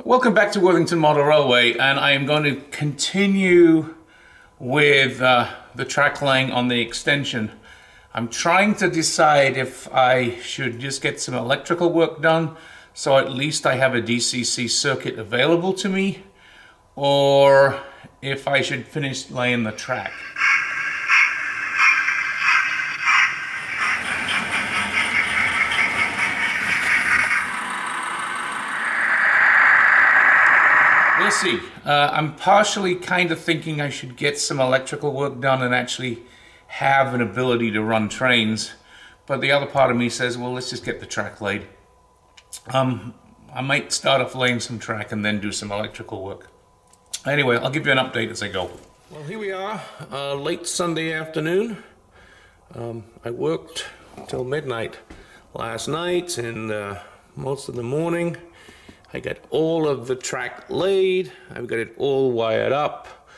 Welcome back to Worthington Model Railway, and I am going to continue with the track laying on the extension. I'm trying to decide if I should just get some electrical work done so at least I have a DCC circuit available to me, or if I should finish laying the track. We'll see. I'm partially kind of thinking I should get some electrical work done and actually have an ability to run trains. But the other part of me says, well, let's just get the track laid. I might start off laying some track and then do some electrical work. Anyway, I'll give you an update as I go. Well, here we are, late Sunday afternoon. I worked till midnight last night and most of the morning. I got all of the track laid. I've got it all wired up.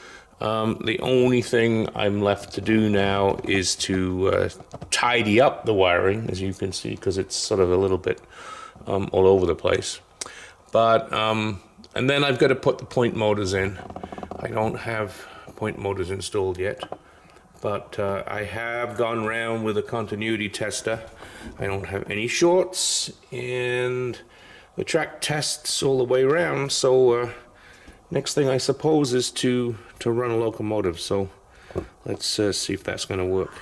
The only thing I'm left to do now is to tidy up the wiring, as you can see, because it's sort of a little bit all over the place. But and then I've got to put the point motors in. I don't have point motors installed yet, but I have gone around with a continuity tester. I don't have any shorts, and the track tests all the way around, so next thing I suppose is to run a locomotive. So let's see if that's going to work.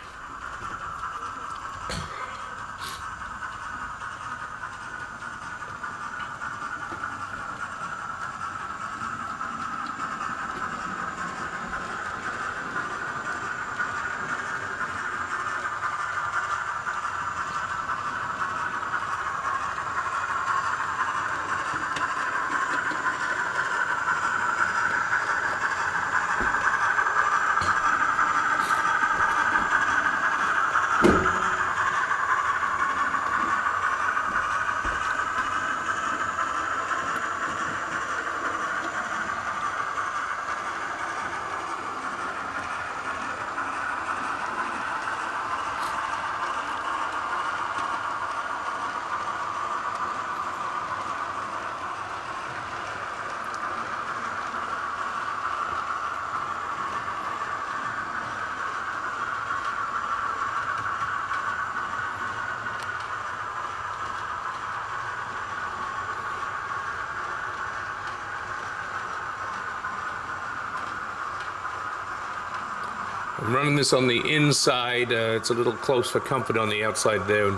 I'm running this on the inside. It's a little close for comfort on the outside there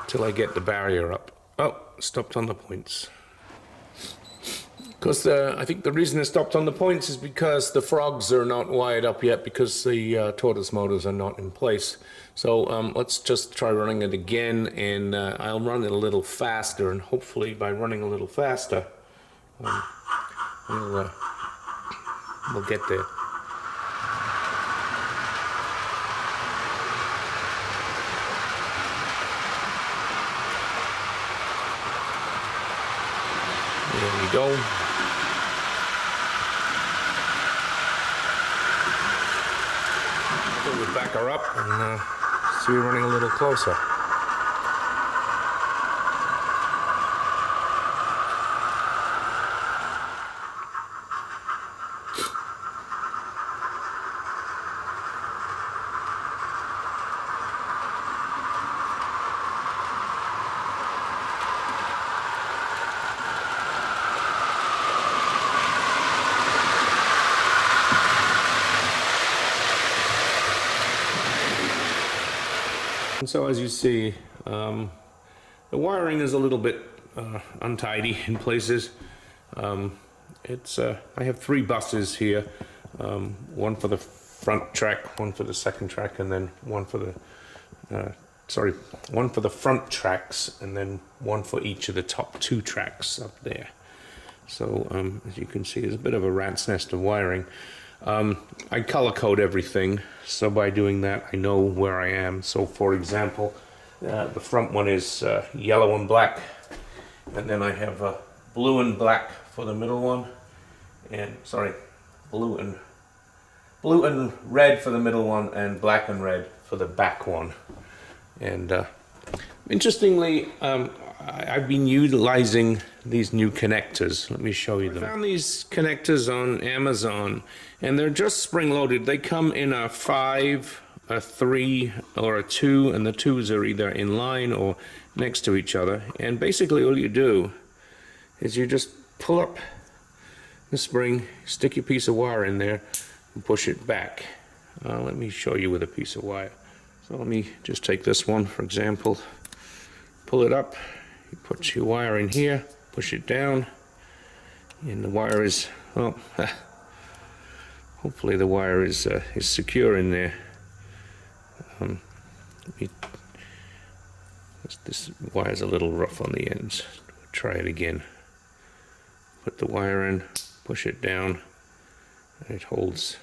until I get the barrier up. Oh, stopped on the points. Because I think the reason it stopped on the points is because the frogs are not wired up yet, because the tortoise motors are not in place. So let's just try running it again, and I'll run it a little faster, and hopefully by running a little faster, we'll get there. There we go. So we'll back her up and see her running a little closer. And so as you see, the wiring is a little bit untidy in places. I have 3 buses here, one for the front track, one for the second track, and then one for the front tracks, and then one for each of the top 2 tracks up there. So as you can see, there's a bit of a rat's nest of wiring. I color code everything, so by doing that I know where I am. So for example, the front one is yellow and black, and then I have blue and black for the middle one, and blue and red for the middle one, and black and red for the back one. And interestingly, I've been utilizing these new connectors. Let me show you them. I found these connectors on Amazon, and they're just spring-loaded. They come in a 5, a 3, or a 2, and the 2s are either in line or next to each other. And basically all you do is you just pull up the spring, stick your piece of wire in there, and push it back. Let me show you with a piece of wire. So let me just take this one, for example. Pull it up, you put your wire in here, push it down, and the wire is, well, hopefully the wire is secure in there. This wire's a little rough on the ends. Try it again. Put the wire in, push it down, and it holds.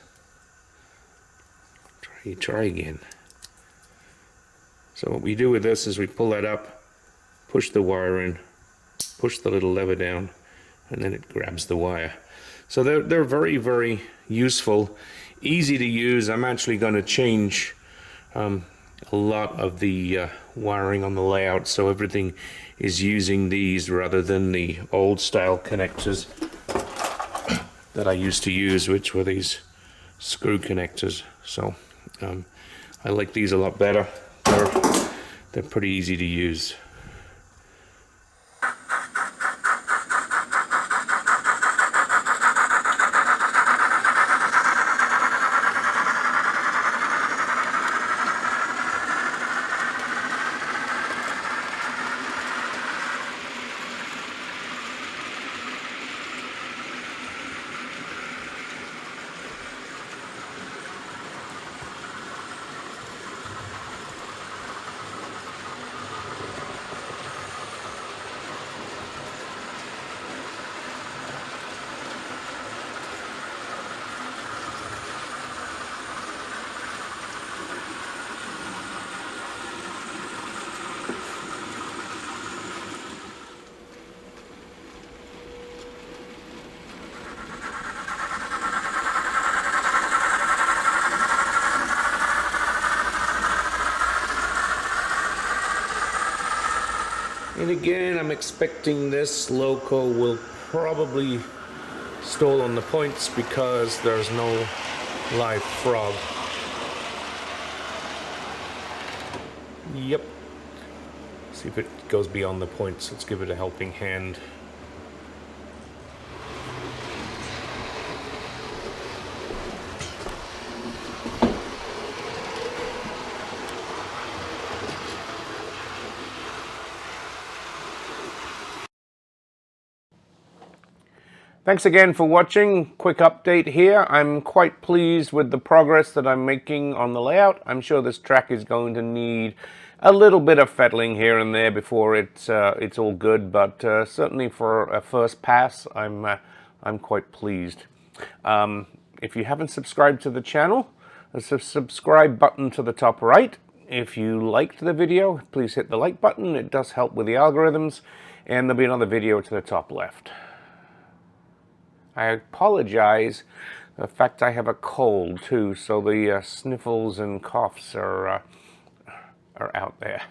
Try again. So what we do with this is we pull that up, push the wire in, push the little lever down, and then it grabs the wire. So they're very, very useful, easy to use. I'm actually going to change a lot of the wiring on the layout, so everything is using these rather than the old style connectors that I used to use, which were these screw connectors. So I like these a lot better. They're pretty easy to use. And again, I'm expecting this Loco will probably stall on the points because there's no live frog. Yep. See if it goes beyond the points. Let's give it a helping hand. Thanks again for watching. Quick update here. I'm quite pleased with the progress that I'm making on the layout. I'm sure this track is going to need a little bit of fettling here and there before it's all good, but certainly for a first pass, I'm quite pleased. If you haven't subscribed to the channel, there's a subscribe button to the top right. If you liked the video, please hit the like button. It does help with the algorithms, and there'll be another video to the top left. I apologize. The fact I have a cold too, so the sniffles and coughs are out there.